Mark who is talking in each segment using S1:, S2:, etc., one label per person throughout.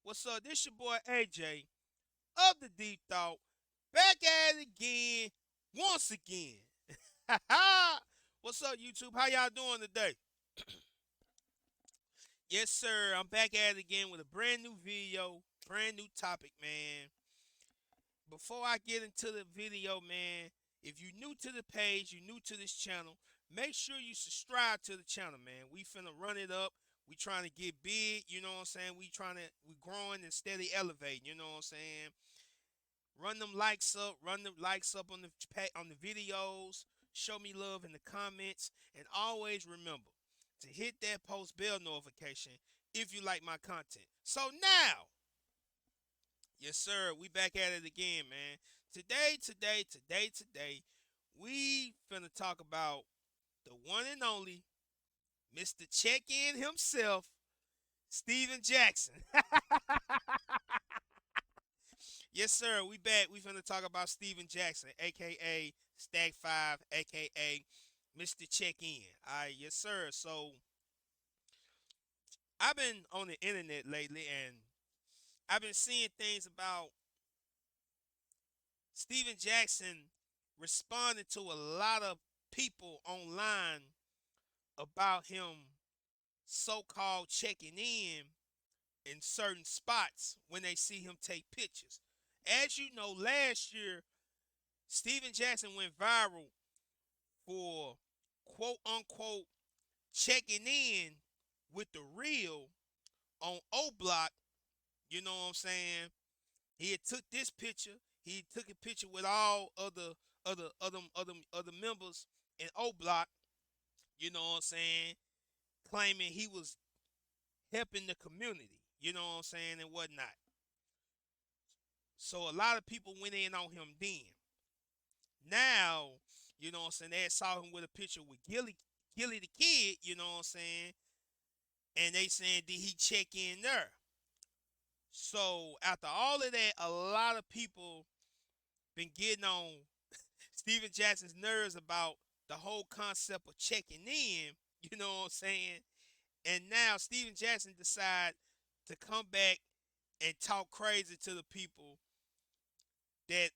S1: What's up? This your boy AJ of the Deep Thought. Back at it again, once again. What's up, YouTube? How y'all doing today? Yes, sir. I'm back at it again with a brand new video, brand new topic, man. Before I get into the video, man, if you're new to the page, you're new to this channel, make sure you subscribe to the channel, man. We finna run it up. We trying to get big, you know what I'm saying? We growing and steady elevating, you know what I'm saying? Run them likes up, run the likes up on the videos. Show me love in the comments, and always remember to hit that post bell notification if you like my content. So now, yes sir, we back at it again, man. Today, we finna talk about the one and only Mr. Check-In himself, Steven Jackson. Yes, sir. We back. We finna talk about Steven Jackson, aka Stack 5, aka Mr. Check In. Alright, yes, sir. So I've been on the internet lately and I've been seeing things about Steven Jackson responding to a lot of people online about him so-called checking in certain spots when they see him take pictures. As you know, last year Steven Jackson went viral for quote unquote checking in with the real on O Block. You know what I'm saying? He had took this picture. He took a picture with all other members in O Block. You know what I'm saying? Claiming he was helping the community. You know what I'm saying, and whatnot. So a lot of people went in on him then. Now, you know what I'm saying, they saw him with a picture with Gilly the Kid, you know what I'm saying? And they saying, did he check in there? So after all of that, a lot of people been getting on Steven Jackson's nerves about the whole concept of checking in, you know what I'm saying? And now Steven Jackson decide to come back and talk crazy to the people that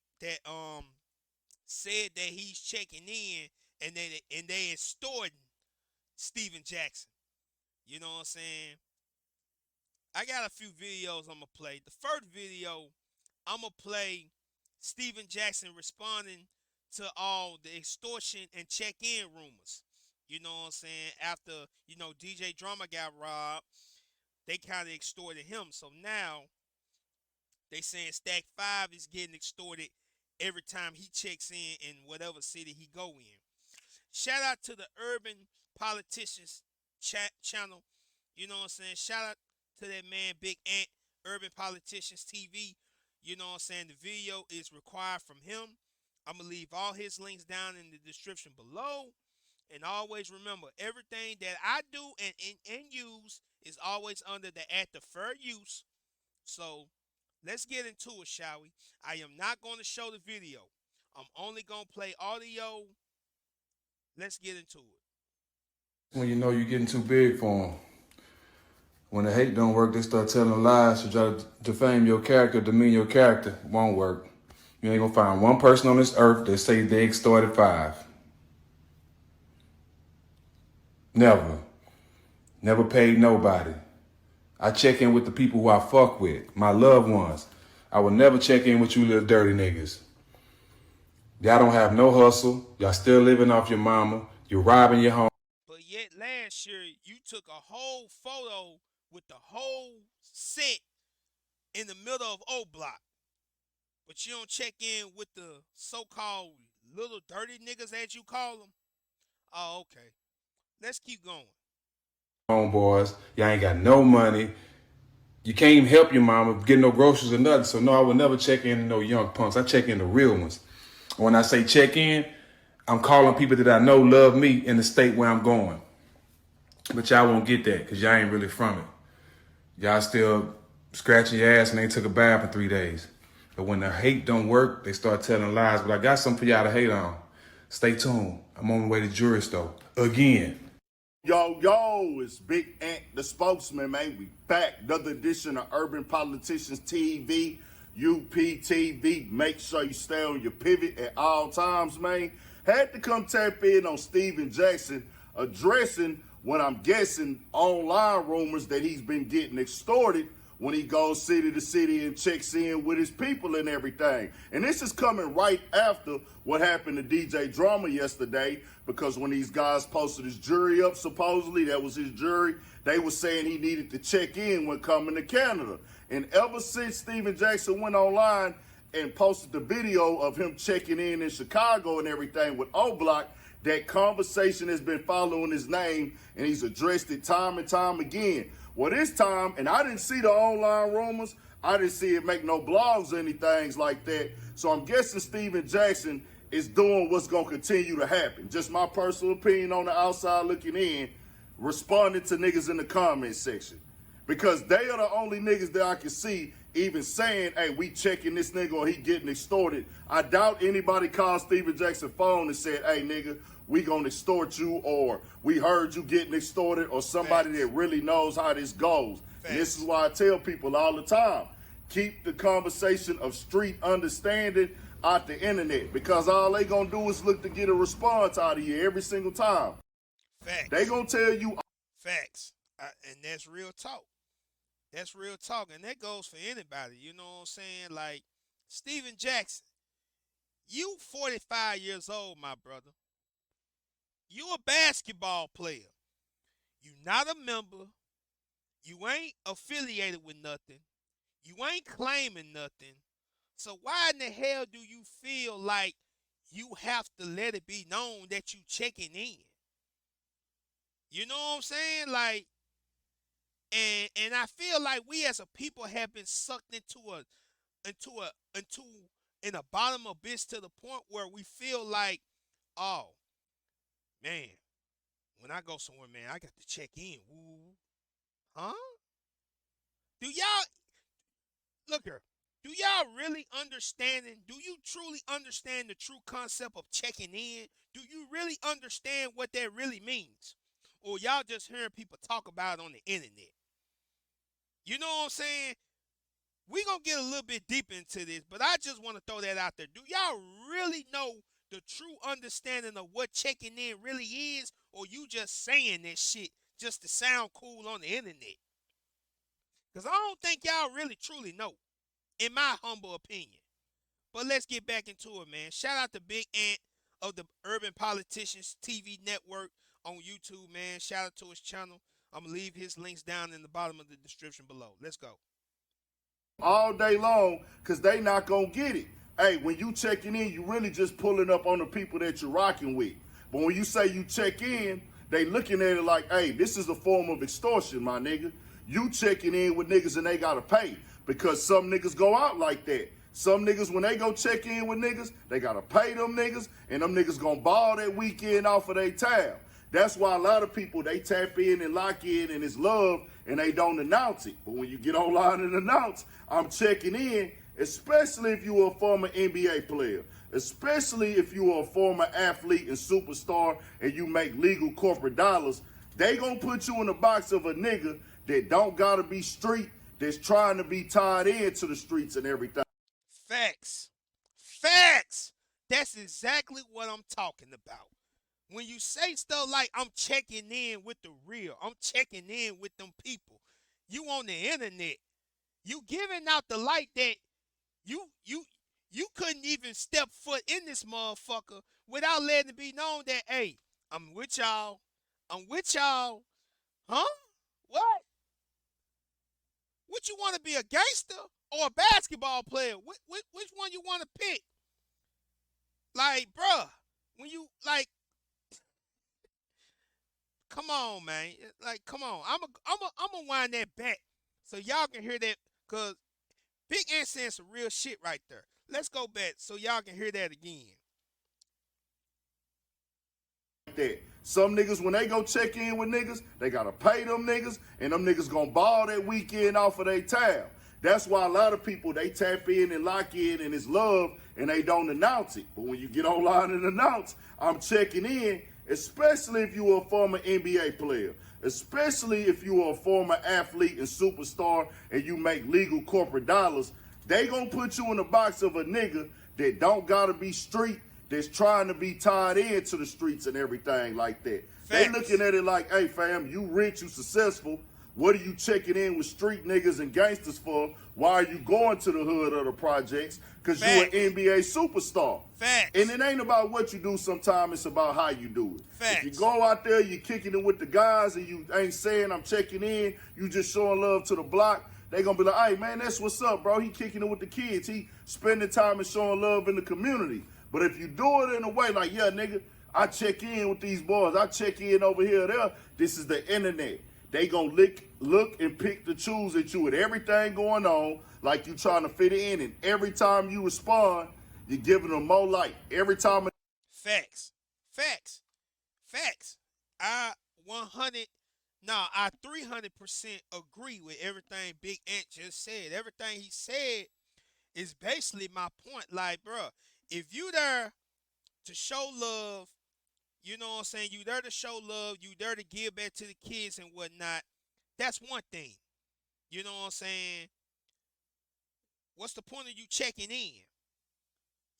S1: said that he's checking in and they extorting Steven Jackson. You know what I'm saying? I got a few videos I'm gonna play. The first video I'm gonna play Steven Jackson responding to all the extortion and check-in rumors. You know what I'm saying? After, DJ Drama got robbed, they kind of extorted him. So now they saying Stack 5 is getting extorted every time he checks in whatever city he go in. Shout out to the Urban Politicians channel. You know what I'm saying? Shout out to that man, Big Ant, Urban Politicians TV. You know what I'm saying? The video is required from him. I'm going to leave all his links down in the description below. And always remember, everything that I do and use is always under the Act of Fair Use. So let's get into it, shall we? I am not going to show the video. I'm only going to play audio. Let's get into it.
S2: When you know you're getting too big for them. When the hate don't work, they start telling lies to try to defame your character, demean your character. It won't work. You ain't gonna find one person on this earth that say they extorted 5. Never. Never paid nobody. I check in with the people who I fuck with, my loved ones. I will never check in with you little dirty niggas. Y'all don't have no hustle. Y'all still living off your mama. You're robbing your home.
S1: But yet last year, you took a whole photo with the whole set in the middle of O Block. But you don't check in with the so-called little dirty niggas as you call them? Oh, okay. Let's keep going.
S2: Homeboys, y'all ain't got no money. You can't even help your mama get no groceries or nothing. So no, I would never check in no young punks. I check in the real ones. When I say check in, I'm calling people that I know love me in the state where I'm going. But y'all won't get that because y'all ain't really from it. Y'all still scratching your ass and ain't took a bath in 3 days. But when the hate don't work, they start telling lies. But I got something for y'all to hate on. Stay tuned. I'm on my way to jury store again.
S3: Yo, it's Big Ant, the spokesman, man. We back. Another edition of Urban Politicians TV, UPTV. Make sure you stay on your pivot at all times, man. Had to come tap in on Steven Jackson addressing what I'm guessing online rumors that he's been getting extorted when he goes city to city and checks in with his people and everything. And this is coming right after what happened to DJ Drama yesterday, because when these guys posted his jury up, supposedly, that was his jury, they were saying he needed to check in when coming to Canada. And ever since Steven Jackson went online and posted the video of him checking in Chicago and everything with O-Block, that conversation has been following his name, and he's addressed it time and time again. Well, this time, and I didn't see the online rumors, I didn't see it make no blogs or anything like that, so I'm guessing Steven Jackson is doing what's going to continue to happen. Just my personal opinion on the outside looking in, responding to niggas in the comment section. Because they are the only niggas that I can see even saying, hey, we checking this nigga or he getting extorted. I doubt anybody called Steven Jackson phone and said, hey, nigga, we gonna extort you, or we heard you getting extorted, or somebody that really knows how this goes. And this is why I tell people all the time, keep the conversation of street understanding out the internet, because all they gonna do is look to get a response out of you every single time.
S1: Facts.
S3: They gonna tell you.
S1: Facts. And that's real talk. That's real talk. And that goes for anybody. You know what I'm saying? Like, Steven Jackson, you 45 years old, my brother. You a basketball player. You not a member. You ain't affiliated with nothing. You ain't claiming nothing. So why in the hell do you feel like you have to let it be known that you checking in? You know what I'm saying? Like, and I feel like we as a people have been sucked into in the bottom abyss to the point where we feel like, oh man, when I go somewhere, man, I got to check in. Woo. Huh? Do y'all look here? Do y'all really understand it? Do you truly understand the true concept of checking in? Do you really understand what that really means? Or y'all just hearing people talk about it on the internet? You know what I'm saying? We're going to get a little bit deep into this, but I just want to throw that out there. Do y'all really know the true understanding of what checking in really is? Or you just saying this shit just to sound cool on the internet? Because I don't think y'all really truly know, in my humble opinion. But let's get back into it, man. Shout out to Big Ant of the Urban Politicians TV network on YouTube, man. Shout out to his channel. I'm going to leave his links down in the bottom of the description below. Let's go.
S3: All day long, because they not going to get it. Hey, when you checking in, you really just pulling up on the people that you're rocking with. But when you say you check in, they looking at it like, hey, this is a form of extortion, my nigga. You checking in with niggas and they got to pay, because some niggas go out like that. Some niggas, when they go check in with niggas, they got to pay them niggas, and them niggas going to ball that weekend off of their tab. That's why a lot of people, they tap in and lock in and it's love and they don't announce it. But when you get online and announce, I'm checking in, especially if you're a former NBA player, especially if you're a former athlete and superstar and you make legal corporate dollars, they gonna put you in the box of a nigga that don't gotta be street, that's trying to be tied into the streets and everything.
S1: Facts. Facts. That's exactly what I'm talking about. When you say stuff like, I'm checking in with the real, I'm checking in with them people, you on the internet, you giving out the light that you couldn't even step foot in this motherfucker without letting it be known that, hey, I'm with y'all. I'm with y'all. Huh? What? What, you want to be a gangster or a basketball player? Which one you want to pick? Like, bruh, when you, like, come on, man. Like, come on. I'm a wind that back so y'all can hear that, because Big Ant saying some real shit right there. Let's go back so y'all can hear that again.
S3: Some niggas, when they go check in with niggas, they got to pay them niggas, and them niggas going to ball that weekend off of their tab. That's why a lot of people, they tap in and lock in and it's love and they don't announce it. But when you get online and announce, I'm checking in, especially if you are a former NBA player, especially if you are a former athlete and superstar and you make legal corporate dollars. They gonna put you in the box of a nigga that don't gotta be street, that's trying to be tied into the streets and everything like that. They
S1: Facts.
S3: looking at it like, hey fam, you rich, you successful. What are you checking in with street niggas and gangsters for? Why are you going to the hood of the projects? Because you an
S1: Facts.
S3: NBA superstar.
S1: Facts.
S3: And it ain't about what you do sometimes, it's about how you do it.
S1: Facts.
S3: If you go out there, you kicking it with the guys and you ain't saying I'm checking in, you just showing love to the block, they gonna be like, hey man, that's what's up, bro. He kicking it with the kids. He spending time and showing love in the community. But if you do it in a way like, yeah, nigga, I check in with these boys, I check in over here, there, this is the internet. They gonna look and pick the choose at you with everything going on, like you trying to fit in, and every time you respond, you're giving them more light. Every time.
S1: Facts. Facts. Facts. I 300% agree with everything Big Ant just said. Everything he said is basically my point. Like, bro, if you there to show love, you know what I'm saying? You there to show love, you there to give back to the kids and whatnot. That's one thing. You know what I'm saying? What's the point of you checking in?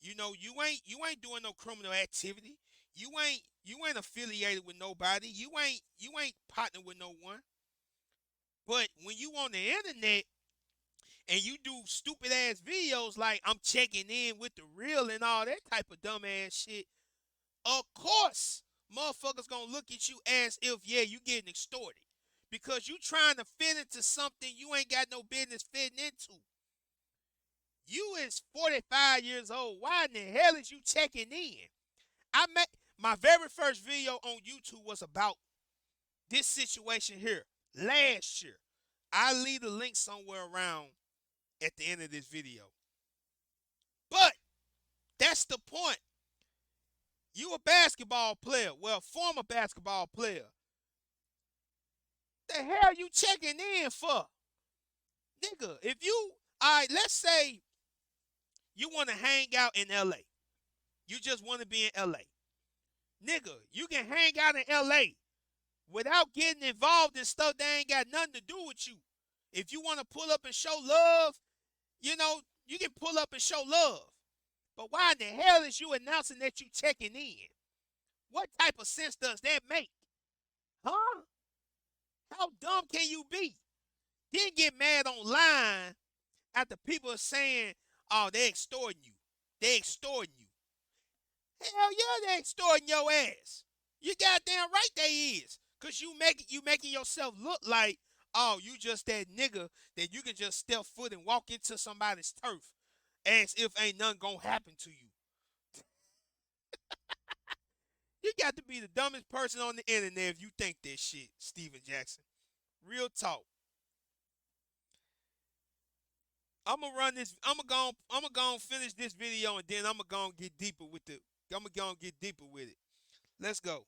S1: You know, you ain't doing no criminal activity. You ain't affiliated with nobody. You ain't partnered with no one. But when you on the internet and you do stupid ass videos like I'm checking in with the real and all that type of dumb ass shit, of course motherfuckers gonna look at you as if, yeah, you getting extorted. Because you trying to fit into something you ain't got no business fitting into. You is 45 years old. Why in the hell is you checking in? My very first video on YouTube was about this situation here last year. I'll leave the link somewhere around at the end of this video. But that's the point. You a basketball player. Well, former basketball player. The hell you checking in for? Nigga, if you, all right, let's say you want to hang out in LA. You just want to be in LA. Nigga, you can hang out in LA without getting involved in stuff that ain't got nothing to do with you. If you want to pull up and show love, you know, you can pull up and show love. But why in the hell is you announcing that you checking in? What type of sense does that make? Huh? How dumb can you be? Then get mad online after people are saying, oh, they extorting you. They extorting you. Hell yeah, they extorting your ass. You goddamn right they is. Cause you making yourself look like, oh, you just that nigga that you can just step foot and walk into somebody's turf as if ain't nothing gonna happen to you. You got to be the dumbest person on the internet if you think that shit, Steven Jackson. Real talk. I'ma go finish this video and then I'ma go get deeper with it. I'ma go get deeper with it. Let's go.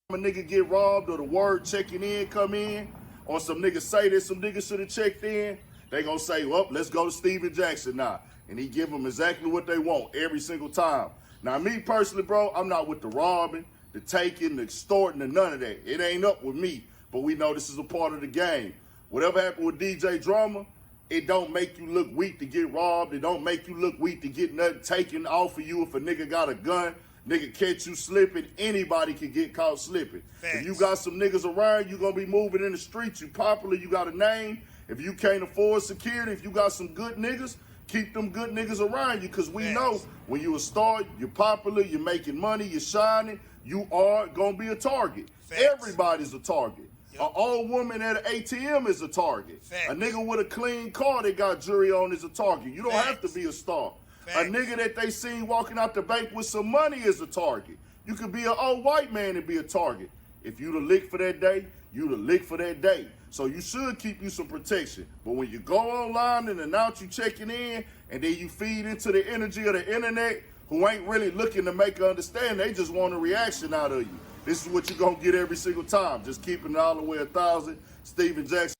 S3: A nigga get robbed or the word checking in come in, or some niggas say that some niggas should have checked in, they gonna say, well, let's go to Steven Jackson now. And he give them exactly what they want every single time. Now, me personally, bro, I'm not with the robbing, the taking, the extorting, and none of that. It ain't up with me, but we know this is a part of the game. Whatever happened with DJ Drama, it don't make you look weak to get robbed. It don't make you look weak to get nothing taken off of you if a nigga got a gun. Nigga catch you slipping, anybody can get caught slipping.
S1: Facts.
S3: If you got some niggas around, you gonna be moving in the streets, you popular, you got a name. If you can't afford security, if you got some good niggas, keep them good niggas around you, because we
S1: Facts.
S3: know when you a star, you're popular, you're making money, you're shining, you are gonna be a target.
S1: Facts.
S3: Everybody's a target.
S1: Yep.
S3: An old woman at an ATM is a target.
S1: Facts.
S3: A nigga with a clean car that got jury on is a target. You don't have to
S1: Facts.
S3: be a star.
S1: Facts.
S3: A nigga that they seen walking out the bank with some money is a target. You could be an old white man and be a target. If you the lick for that day, you the lick for that day. So you should keep you some protection. But when you go online and announce you checking in, and then you feed into the energy of the internet, who ain't really looking to make you understand, they just want a reaction out of you. This is what you're going to get every single time. Just keeping it all the way 1,000. Steven Jackson.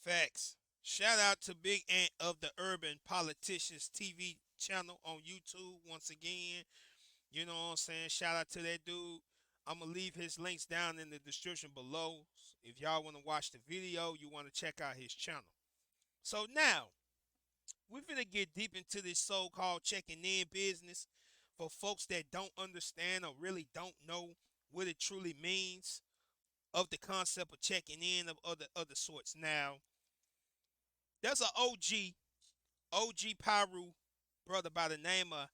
S1: Facts. Shout out to Big Ant of the Urban Politicians TV channel on YouTube once again. You know what I'm saying? Shout out to that dude. I'm gonna leave his links down in the description below. If y'all want to watch the video, you want to check out his channel. So now we're gonna get deep into this so-called checking in business for folks that don't understand or really don't know what it truly means of the concept of checking in of other sorts. Now, there's an OG Pyru brother by the name of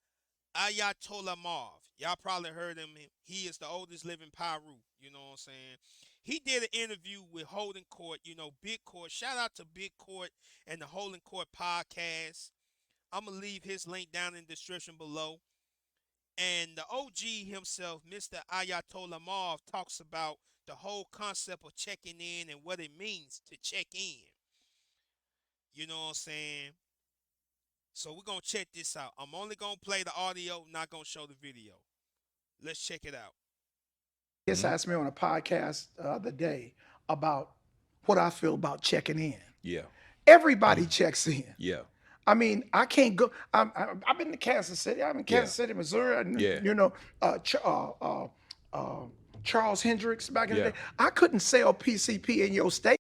S1: Ayatollah Marv. Y'all probably heard him. He is the oldest living Pyru. You know what I'm saying? He did an interview with Holding Court, Big Court. Shout out to Big Court and the Holding Court podcast. I'm going to leave his link down in the description below. And the OG himself, Mr. Ayatollah Marv, talks about the whole concept of checking in and what it means to check in. You know what I'm saying? So we're going to check this out. I'm only going to play the audio, not going to show the video. Let's check it out.
S4: Just asked me on a podcast the other day about what I feel about checking in.
S5: Yeah.
S4: Everybody checks in.
S5: Yeah.
S4: I mean, I can't go. I've been to Kansas City. I'm in Kansas City, Missouri. Charles Hendricks back in the day. I couldn't sell PCP in your state.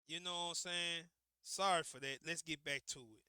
S1: You know what I'm saying? Sorry for that. Let's get back to it.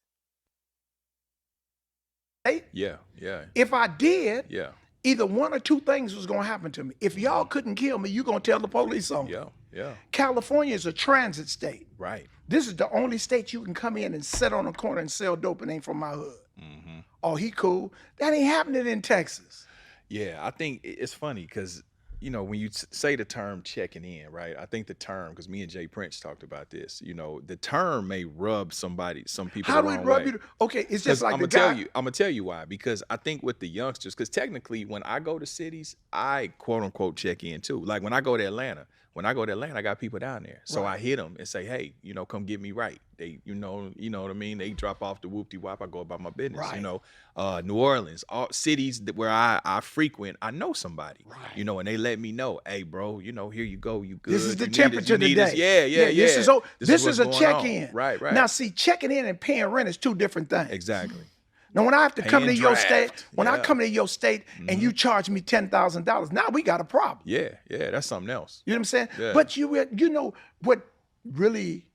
S5: Yeah. Yeah.
S4: If I did,
S5: Yeah.
S4: either one or two things was gonna happen to me. If y'all couldn't kill me, you gonna tell the police on me.
S5: Yeah. Yeah.
S4: California is a transit state.
S5: Right.
S4: This is the only state you can come in and sit on a corner and sell dope and ain't from my hood.
S5: Mm-hmm.
S4: Oh, he cool. That ain't happening in Texas.
S5: Yeah. I think it's funny because, when you say the term checking in, right? I think the term, because me and Jay Prince talked about this, the term may rub some people
S4: How
S5: the
S4: do it
S5: wrong
S4: rub
S5: way.
S4: you? Okay, it's just like
S5: I'm
S4: the
S5: gonna
S4: guy.
S5: I'm gonna tell you why. Because I think with the youngsters, because technically when I go to cities, I quote unquote check in too. Like when I go to Atlanta, I got people down there. So I hit them and say, hey, come get me right. They, you know what I mean? They drop off the whoop-de-wop, I go about my business.
S4: Right.
S5: New Orleans, all cities where I frequent, I know somebody.
S4: Right.
S5: And they let me know, hey bro, here you go, you good.
S4: This is the
S5: You need
S4: temperature
S5: this, you need this.
S4: today.
S5: Yeah.
S4: This is a
S5: what's going on.
S4: check-in.
S5: Right.
S4: Now, see, checking in and paying rent is two different things.
S5: Exactly.
S4: Now, when I have to come to
S5: Paying
S4: your
S5: draft.
S4: state, I come to your state and
S5: Mm-hmm.
S4: you charge me $10,000, now we got a problem.
S5: Yeah, that's something else.
S4: You know what I'm saying?
S5: Yeah.
S4: But you know what really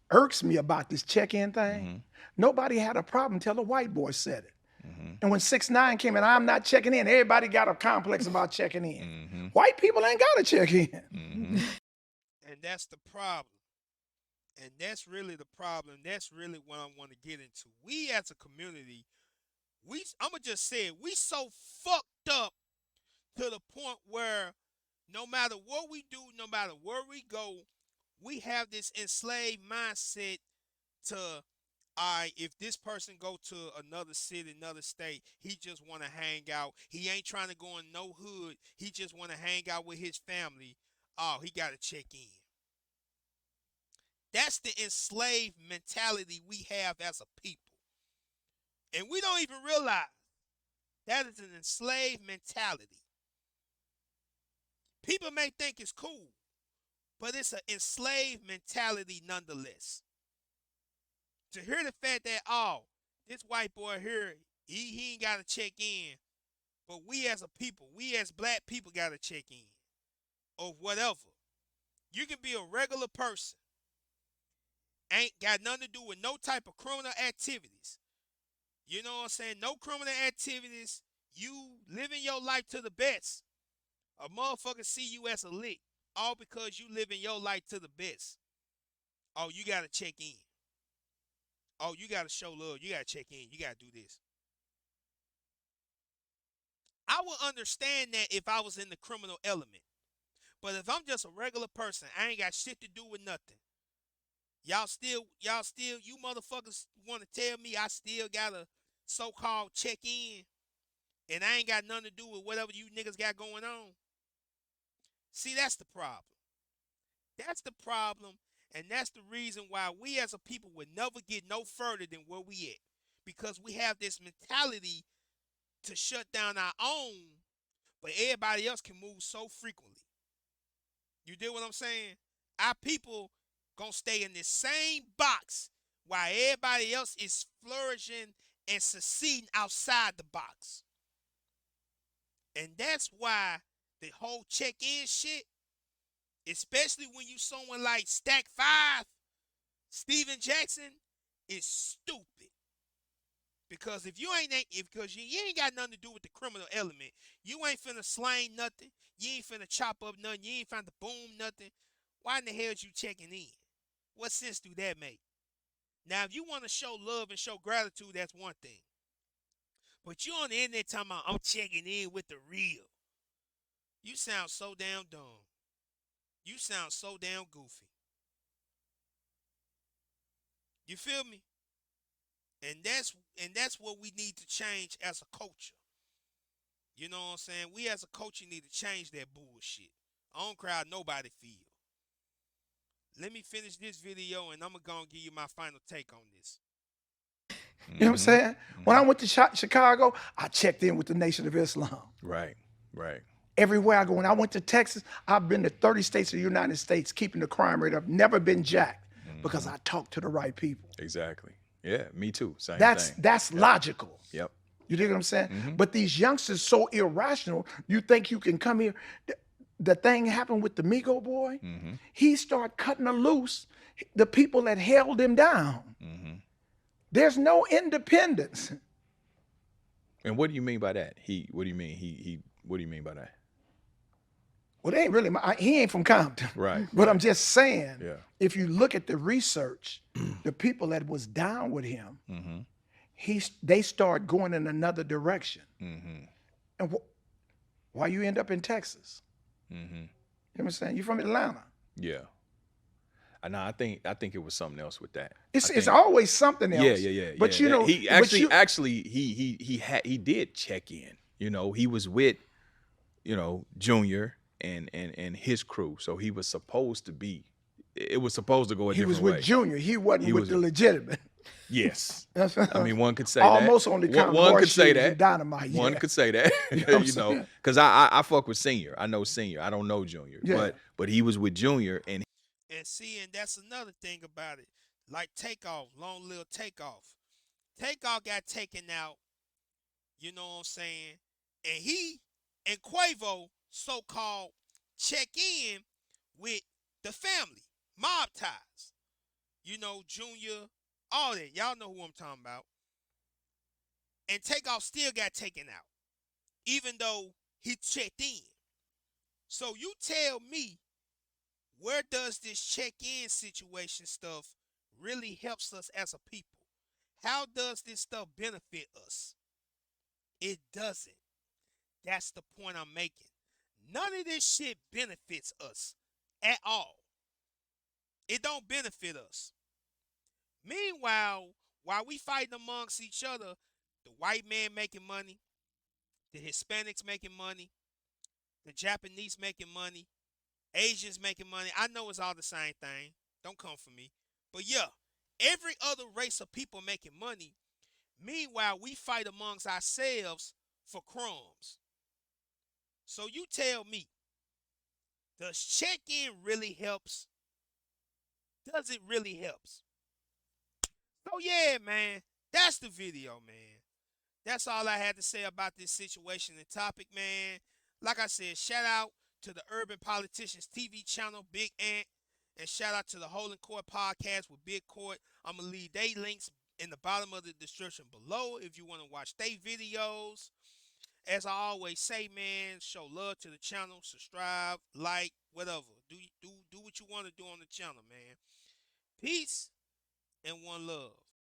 S4: irks me about this check-in thing?
S5: Mm-hmm.
S4: Nobody had a problem until the white boy said it.
S5: Mm-hmm.
S4: And when 6ix9ine came in, I'm not checking in. Everybody got a complex about checking in.
S5: Mm-hmm.
S4: White people ain't got to check in.
S5: Mm-hmm.
S1: And that's the problem. And that's really the problem. That's really what I want to get into. We as a community, I'm going to just say it, we so fucked up to the point where no matter what we do, no matter where we go, we have this enslaved mindset to, all right, if this person go to another city, another state, he just want to hang out. He ain't trying to go in no hood. He just want to hang out with his family. Oh, he got to check in. That's the enslaved mentality we have as a people. And we don't even realize that is an enslaved mentality. People may think it's cool, but it's an enslaved mentality nonetheless. To hear the fact that, oh, this white boy here, he ain't got to check in, but we as a people, we as black people got to check in, or whatever. You can be a regular person, ain't got nothing to do with no type of criminal activities. You know what I'm saying? No criminal activities. You living your life to the best. A motherfucker see you as a lick, all because you living your life to the best. Oh, you got to check in. Oh, you got to show love. You got to check in. You got to do this. I would understand that if I was in the criminal element. But if I'm just a regular person, I ain't got shit to do with nothing. Y'all still, you motherfuckers want to tell me I still got to so-called check in and I ain't got nothing to do with whatever you niggas got going on? See, that's the problem. That's the problem, and that's the reason why we as a people would never get no further than where we at. Because we have this mentality to shut down our own, but everybody else can move so frequently. You dig what I'm saying? Our people gonna stay in this same box while everybody else is flourishing and succeeding outside the box. And that's why the whole check-in shit, especially when you someone like Stack 5, Steven Jackson, is stupid. Because if you ain't because you ain't got nothing to do with the criminal element, you ain't finna slang nothing, you ain't finna chop up nothing, you ain't finna boom nothing. Why in the hell is you checking in? What sense do that make? Now, if you want to show love and show gratitude, that's one thing. But you on the internet talking about I'm checking in with the real. You sound so damn dumb. You sound so damn goofy. You feel me? And that's what we need to change as a culture. You know what I'm saying? We as a culture need to change that bullshit. I don't cry nobody feel. Let me finish this video and I'm gonna give you my final take on this.
S4: You know what I'm saying? When I went to Chicago, I checked in with the Nation of Islam.
S5: Right. Right.
S4: Everywhere I go. When I went to Texas, I've been to 30 states of the United States, keeping the crime rate up. Never been jacked because I talked to the right people.
S5: Exactly. Yeah, me too. Same
S4: That's
S5: thing.
S4: logical.
S5: Yep.
S4: You dig what I'm saying? But these youngsters so irrational. You think you can come here? The thing happened with the Migo boy. He started cutting loose the people that held him down. There's no independence.
S5: And what do you mean by that? What do you mean? What do you mean by that?
S4: Well, they ain't really. He ain't from Compton.
S5: Right.
S4: But I'm just saying.
S5: Yeah.
S4: If you look at the research, the people that was down with him, they start going in another direction. And why you end up in Texas? You know what I'm saying? You from Atlanta.
S5: Yeah. No, I think it was something else with that.
S4: It's always something else.
S5: Yeah.
S4: But you know,
S5: he he did check in. You know, he was with, Junior and his crew. So he was supposed to be. It was supposed to go a different way.
S4: He was with Junior. He wasn't with the legitimate.
S5: Yes. I mean, one could say
S4: almost
S5: that.
S4: on the count.
S5: One could say that.
S4: Dynamite.
S5: One could say that. Because I fuck with Senior. I know Senior. I don't know Junior.
S4: Yeah.
S5: But he was with Junior and
S1: see, and that's another thing about it. Like Takeoff, long little Takeoff. Takeoff got taken out, you know what I'm saying? And he and Quavo so-called check in with the family, mob ties. You know, Junior, all that. Y'all know who I'm talking about. And Takeoff still got taken out, even though he checked in. So you tell me, where does this check-in situation stuff really helps us as a people? How does this stuff benefit us? It doesn't. That's the point I'm making. None of this shit benefits us at all. It don't benefit us. Meanwhile, while we fighting amongst each other, the white man making money, the Hispanics making money, the Japanese making money, Asians making money. I know it's all the same thing. Don't come for me. But yeah, every other race of people making money. Meanwhile, we fight amongst ourselves for crumbs. So you tell me, does check-in really helps? Does it really helps? So yeah, man, that's the video, man. That's all I had to say about this situation and topic, man. Like I said, shout out to the Urban Politicians TV channel, Big Ant, and shout out to the Holding Court podcast with Big Court. I'm going to leave they links in the bottom of the description below if you want to watch their videos. As I always say, man, show love to the channel, subscribe, like, whatever. Do what you want to do on the channel, man. Peace and one love.